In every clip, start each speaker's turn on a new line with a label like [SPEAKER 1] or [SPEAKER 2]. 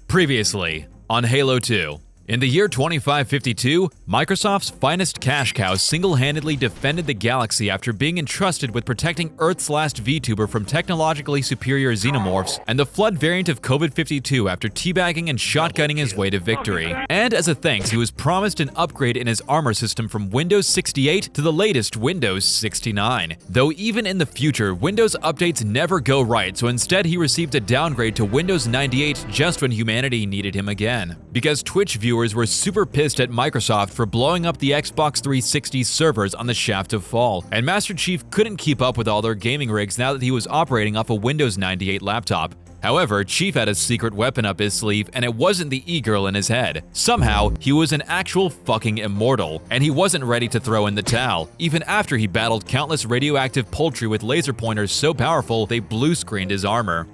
[SPEAKER 1] Previously on Halo 2. In the year 2552, Microsoft's finest cash cow single-handedly defended the galaxy after being entrusted with protecting Earth's last VTuber from technologically superior xenomorphs and the Flood variant of COVID-52 after teabagging and shotgunning his way to victory. And as a thanks, he was promised an upgrade in his armor system from Windows 68 to the latest Windows 69. Though even in the future, Windows updates never go right, so instead he received a downgrade to Windows 98 just when humanity needed him again. Because Twitch viewers were super pissed at Microsoft for blowing up the Xbox 360 servers on the shaft of fall, and Master Chief couldn't keep up with all their gaming rigs now that he was operating off a Windows 98 laptop. However, Chief had a secret weapon up his sleeve, and it wasn't the e-girl in his head. Somehow, he was an actual fucking immortal, and he wasn't ready to throw in the towel, even after he battled countless radioactive poultry with laser pointers so powerful they blue-screened his armor.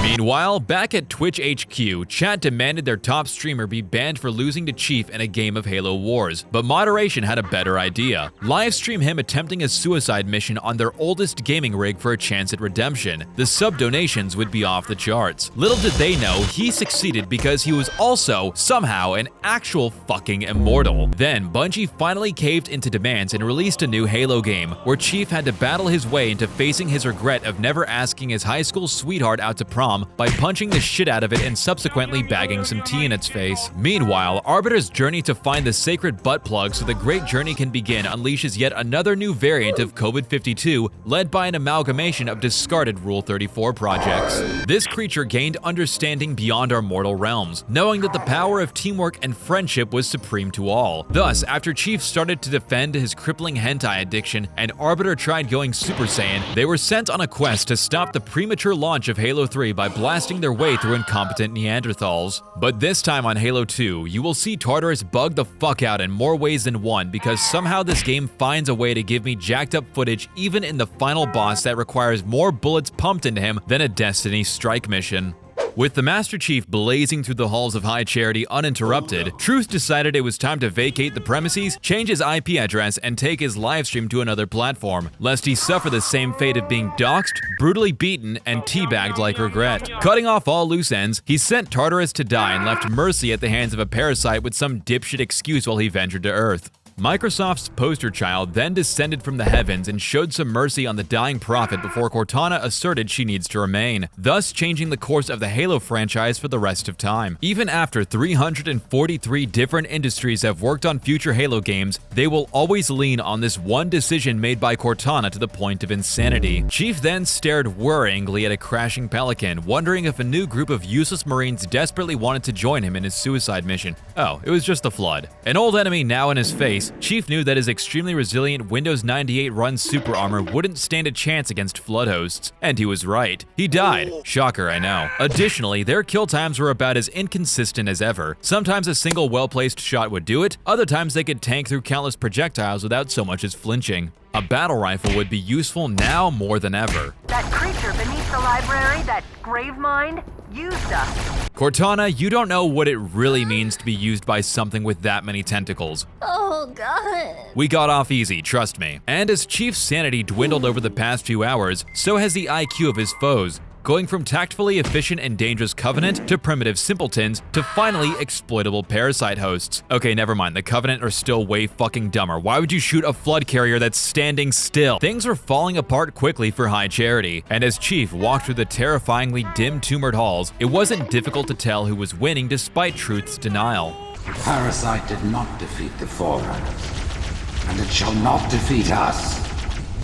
[SPEAKER 1] Meanwhile, back at Twitch HQ, chat demanded their top streamer be banned for losing to Chief in a game of Halo Wars, but moderation had a better idea. Livestream him attempting a suicide mission on their oldest gaming rig for a chance at redemption. The sub-donations would be off the charts. Little did they know, he succeeded because he was also, somehow, an actual fucking immortal. Then, Bungie finally caved into demands and released a new Halo game, where Chief had to battle his way into facing his regret of never asking his high school sweetheart out to prom by punching the shit out of it and subsequently bagging some tea in its face. Meanwhile, Arbiter's journey to find the sacred butt plug so the great journey can begin unleashes yet another new variant of COVID-52 led by an amalgamation of discarded Rule 34 projects. This creature gained understanding beyond our mortal realms, knowing that the power of teamwork and friendship was supreme to all. Thus, after Chief started to defend his crippling hentai addiction and Arbiter tried going Super Saiyan, they were sent on a quest to stop the premature launch of Halo 3 by blasting their way through incompetent Neanderthals. But this time on Halo 2, you will see Tartarus bug the fuck out in more ways than one because somehow this game finds a way to give me jacked up footage even in the final boss that requires more bullets pumped into him than a Destiny strike mission. With the Master Chief blazing through the halls of High Charity uninterrupted, Truth decided it was time to vacate the premises, change his IP address, and take his livestream to another platform, lest he suffer the same fate of being doxxed, brutally beaten, and teabagged like regret. Cutting off all loose ends, he sent Tartarus to die and left Mercy at the hands of a parasite with some dipshit excuse while he ventured to Earth. Microsoft's poster child then descended from the heavens and showed some mercy on the dying prophet before Cortana asserted she needs to remain, thus changing the course of the Halo franchise for the rest of time. Even after 343 different industries have worked on future Halo games, they will always lean on this one decision made by Cortana to the point of insanity. Chief then stared worryingly at a crashing Pelican, wondering if a new group of useless Marines desperately wanted to join him in his suicide mission. Oh, it was just the Flood. An old enemy now in his face, Chief knew that his extremely resilient Windows 98 run super armor wouldn't stand a chance against Flood hosts, and he was right. He died. Shocker, I know. Additionally, their kill times were about as inconsistent as ever. Sometimes a single well-placed shot would do it, other times they could tank through countless projectiles without so much as flinching. A battle rifle would be useful now more than ever.
[SPEAKER 2] That creature beneath the library, that grave mind, used us.
[SPEAKER 1] Cortana, you don't know what it really means to be used by something with that many tentacles.
[SPEAKER 3] Oh god.
[SPEAKER 1] We got off easy, trust me. And as Chief's sanity dwindled over the past few hours, so has the IQ of his foes, going from tactfully efficient and dangerous Covenant to primitive simpletons to finally exploitable parasite hosts. Okay, never mind, the Covenant are still way fucking dumber. Why would you shoot a Flood carrier that's standing still? Things were falling apart quickly for High Charity, and as Chief walked through the terrifyingly dim tumored halls, it wasn't difficult to tell who was winning despite Truth's denial.
[SPEAKER 4] The parasite did not defeat the Forerunners, and it shall not defeat us.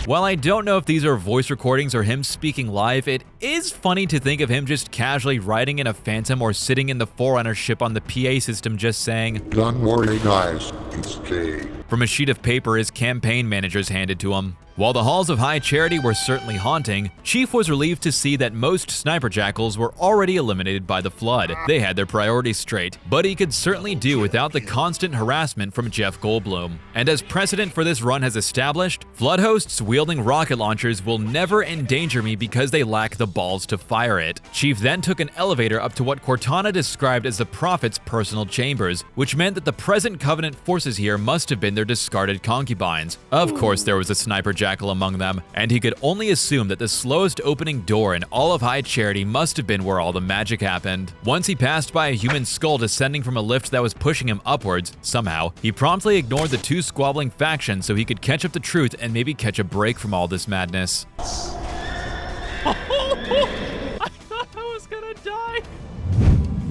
[SPEAKER 1] While I don't know if these are voice recordings or him speaking live, it is funny to think of him just casually riding in a Phantom or sitting in the Forerunner ship on the PA system just saying,
[SPEAKER 5] "Don't worry guys, it's Jay,"
[SPEAKER 1] from a sheet of paper his campaign managers handed to him. While the halls of High Charity were certainly haunting, Chief was relieved to see that most sniper jackals were already eliminated by the Flood. They had their priorities straight, but he could certainly do without the constant harassment from Jeff Goldblum. And as precedent for this run has established, Flood hosts wielding rocket launchers will never endanger me because they lack the balls to fire it. Chief then took an elevator up to what Cortana described as the Prophet's personal chambers, which meant that the present Covenant forces here must have been their discarded concubines. Of course there was a sniper jackal jackal among them, and he could only assume that the slowest opening door in all of High Charity must have been where all the magic happened. Once he passed by a human skull descending from a lift that was pushing him upwards, somehow, he promptly ignored the two squabbling factions so he could catch up the truth and maybe catch a break from all this madness. I thought I was gonna die.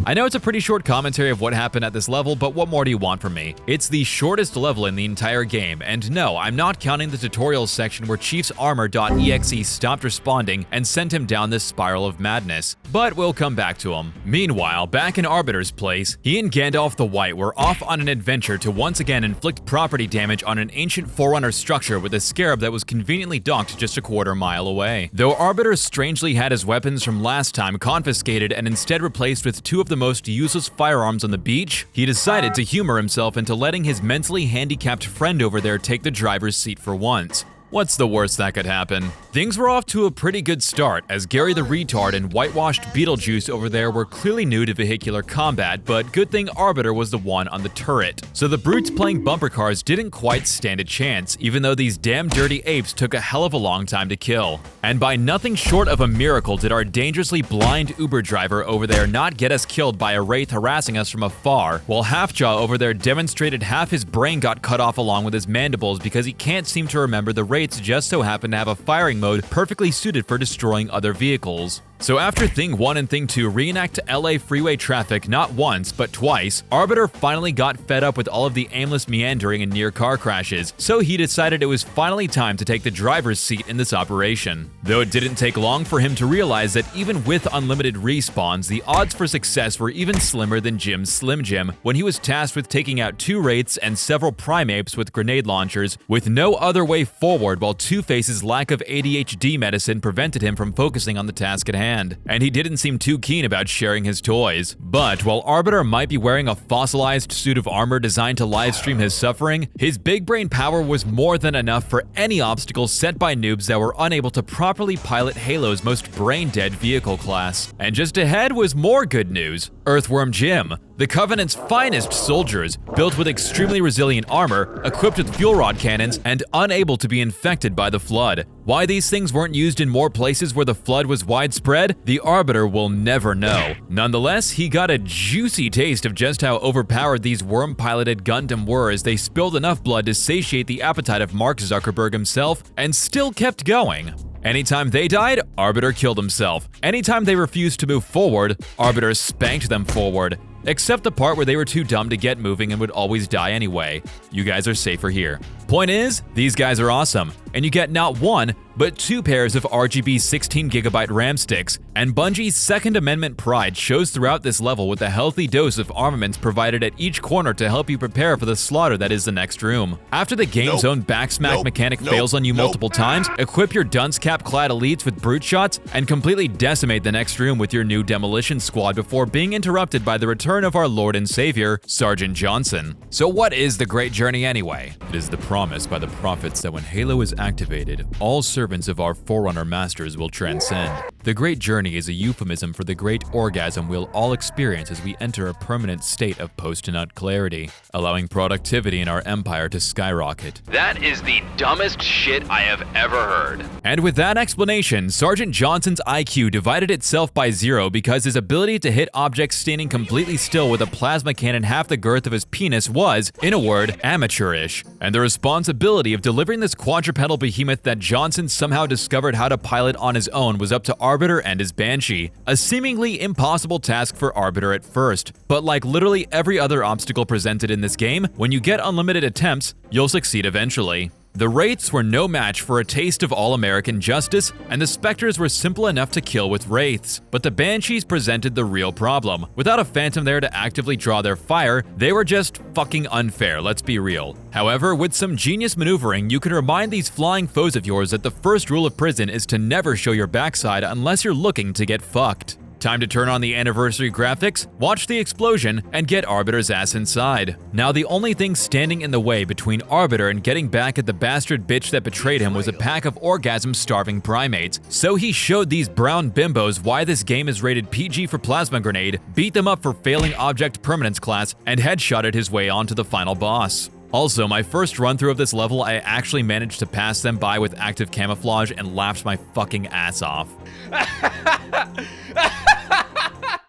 [SPEAKER 1] I know it's a pretty short commentary of what happened at this level, but what more do you want from me? It's the shortest level in the entire game, and no, I'm not counting the tutorials section where Chief's armor.exe stopped responding and sent him down this spiral of madness, but we'll come back to him. Meanwhile, back in Arbiter's place, he and Gandalf the White were off on an adventure to once again inflict property damage on an ancient Forerunner structure with a scarab that was conveniently docked just a quarter mile away. Though Arbiter strangely had his weapons from last time confiscated and instead replaced with two of the most useless firearms on the beach, he decided to humor himself into letting his mentally handicapped friend over there take the driver's seat for once. What's the worst that could happen? Things were off to a pretty good start, as Gary the Retard and whitewashed Beetlejuice over there were clearly new to vehicular combat, but good thing Arbiter was the one on the turret. So the brutes playing bumper cars didn't quite stand a chance, even though these damn dirty apes took a hell of a long time to kill. And by nothing short of a miracle did our dangerously blind Uber driver over there not get us killed by a wraith harassing us from afar, while Halfjaw over there demonstrated half his brain got cut off along with his mandibles because he can't seem to remember the wraiths just so happen to have a firing mode perfectly suited for destroying other vehicles. So after Thing 1 and Thing 2 reenact LA freeway traffic not once, but twice, Arbiter finally got fed up with all of the aimless meandering and near car crashes, so he decided it was finally time to take the driver's seat in this operation. Though it didn't take long for him to realize that even with unlimited respawns, the odds for success were even slimmer than Jim's Slim Jim when he was tasked with taking out two wraiths and several primates with grenade launchers, with no other way forward while Two-Face's lack of ADHD medicine prevented him from focusing on the task at hand. And he didn't seem too keen about sharing his toys. But while Arbiter might be wearing a fossilized suit of armor designed to livestream his suffering, his big brain power was more than enough for any obstacle set by noobs that were unable to properly pilot Halo's most brain-dead vehicle class. And just ahead was more good news. Earthworm Jim, the Covenant's finest soldiers, built with extremely resilient armor, equipped with fuel rod cannons, and unable to be infected by the Flood. Why these things weren't used in more places where the Flood was widespread, the Arbiter will never know. Nonetheless, he got a juicy taste of just how overpowered these worm-piloted Gundam were as they spilled enough blood to satiate the appetite of Mark Zuckerberg himself, and still kept going. Anytime they died, Arbiter killed himself. Anytime they refused to move forward, Arbiter spanked them forward. Except the part where they were too dumb to get moving and would always die anyway. You guys are safer here. Point is, these guys are awesome, and you get not one, but two pairs of RGB 16GB RAM sticks, and Bungie's Second Amendment pride shows throughout this level with a healthy dose of armaments provided at each corner to help you prepare for the slaughter that is the next room. After the game's own backsmack mechanic fails on you multiple times, equip your dunce cap-clad elites with brute shots and completely decimate the next room with your new demolition squad before being interrupted by the return of our Lord and Savior, Sergeant Johnson. So what is the Great Journey anyway? It is the promise by the prophets that when Halo is activated, all servants of our Forerunner masters will transcend. The Great Journey is a euphemism for the great orgasm we'll all experience as we enter a permanent state of post-nut clarity, allowing productivity in our empire to skyrocket.
[SPEAKER 3] That is the dumbest shit I have ever heard.
[SPEAKER 1] And with that explanation, Sergeant Johnson's IQ divided itself by 0 because his ability to hit objects standing completely still with a plasma cannon half the girth of his penis was, in a word, amateurish. And the responsibility of delivering this quadrupedal behemoth that Johnson somehow discovered how to pilot on his own was up to Arbiter and his Banshee, a seemingly impossible task for Arbiter at first. But like literally every other obstacle presented in this game, when you get unlimited attempts, you'll succeed eventually. The Wraiths were no match for a taste of all-American justice, and the Spectres were simple enough to kill with Wraiths. But the Banshees presented the real problem. Without a Phantom there to actively draw their fire, they were just fucking unfair, let's be real. However, with some genius maneuvering, you can remind these flying foes of yours that the first rule of prison is to never show your backside unless you're looking to get fucked. Time to turn on the anniversary graphics, watch the explosion, and get Arbiter's ass inside. Now the only thing standing in the way between Arbiter and getting back at the bastard bitch that betrayed him was a pack of orgasm-starving primates. So he showed these brown bimbos why this game is rated PG for plasma grenade, beat them up for failing object permanence class, and headshotted his way onto the final boss. Also, my first run-through of this level, I actually managed to pass them by with active camouflage and laughed my fucking ass off.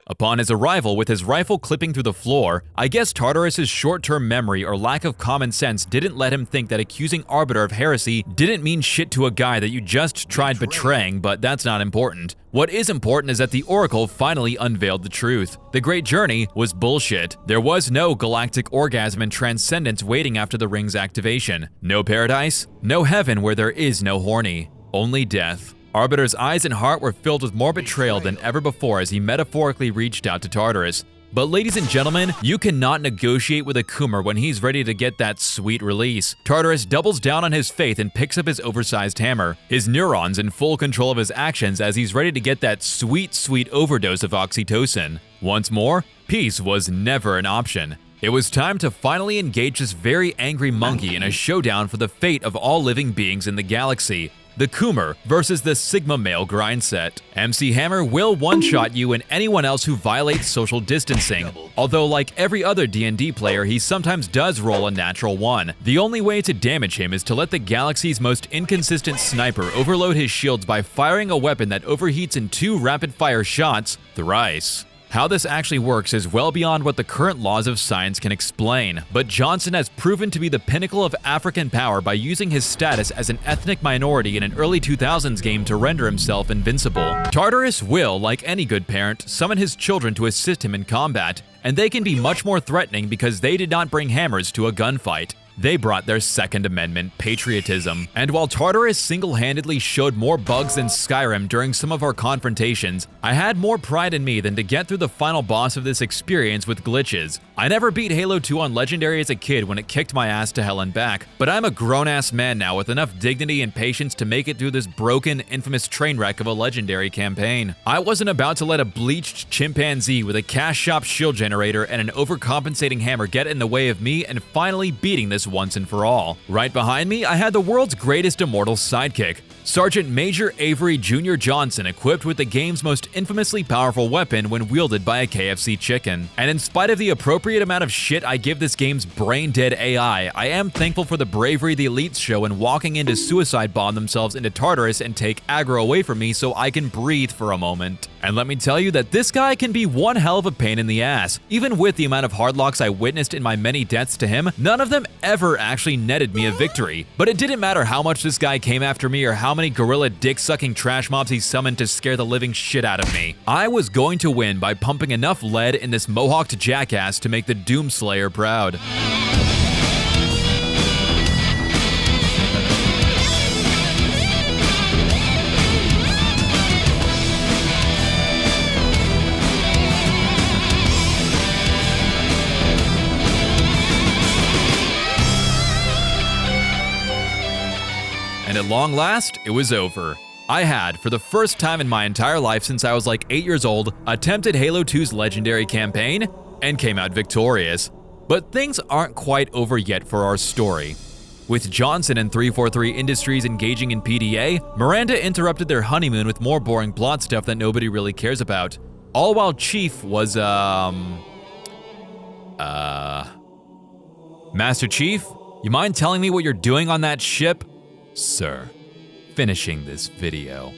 [SPEAKER 1] Upon his arrival, with his rifle clipping through the floor, I guess Tartarus' short-term memory or lack of common sense didn't let him think that accusing Arbiter of heresy didn't mean shit to a guy that you just tried betraying, but that's not important. What is important is that the Oracle finally unveiled the truth. The Great Journey was bullshit. There was no galactic orgasm and transcendence waiting after the ring's activation. No paradise, no heaven where there is no horny, only death. Arbiter's eyes and heart were filled with more betrayal than ever before as he metaphorically reached out to Tartarus. But ladies and gentlemen, you cannot negotiate with a Coomer when he's ready to get that sweet release. Tartarus doubles down on his faith and picks up his oversized hammer, his neurons in full control of his actions as he's ready to get that sweet, sweet overdose of oxytocin. Once more, peace was never an option. It was time to finally engage this very angry monkey in a showdown for the fate of all living beings in the galaxy. The Coomer versus the Sigma male grind set. MC Hammer will one-shot you and anyone else who violates social distancing. Although like every other D&D player, he sometimes does roll a natural one. The only way to damage him is to let the galaxy's most inconsistent sniper overload his shields by firing a weapon that overheats in 2 rapid-fire shots thrice. How this actually works is well beyond what the current laws of science can explain, but Johnson has proven to be the pinnacle of African power by using his status as an ethnic minority in an early 2000s game to render himself invincible. Tartarus will, like any good parent, summon his children to assist him in combat, and they can be much more threatening because they did not bring hammers to a gunfight. They brought their Second Amendment patriotism. And while Tartarus single-handedly showed more bugs than Skyrim during some of our confrontations, I had more pride in me than to get through the final boss of this experience with glitches. I never beat Halo 2 on Legendary as a kid when it kicked my ass to hell and back, but I'm a grown-ass man now with enough dignity and patience to make it through this broken, infamous train wreck of a Legendary campaign. I wasn't about to let a bleached chimpanzee with a cash shop shield generator and an overcompensating hammer get in the way of me and finally beating this once and for all. Right behind me, I had the world's greatest immortal sidekick, Sergeant Major Avery Jr. Johnson, equipped with the game's most infamously powerful weapon when wielded by a KFC chicken. And in spite of the appropriate amount of shit I give this game's brain-dead AI, I am thankful for the bravery the elites show in walking in to suicide bomb themselves into Tartarus and take aggro away from me so I can breathe for a moment. And let me tell you that this guy can be one hell of a pain in the ass. Even with the amount of hardlocks I witnessed in my many deaths to him, none of them ever actually netted me a victory. But it didn't matter how much this guy came after me or how many gorilla dick-sucking trash mobs he summoned to scare the living shit out of me. I was going to win by pumping enough lead in this mohawked jackass to make the Doomslayer proud. And at long last, it was over. I had, for the first time in my entire life since I was like 8 years old, attempted Halo 2's Legendary campaign and came out victorious. But things aren't quite over yet for our story. With Johnson and 343 Industries engaging in PDA, Miranda interrupted their honeymoon with more boring plot stuff that nobody really cares about. All while Chief was, Master Chief, you mind telling me what you're doing on that ship? Sir, finishing this video.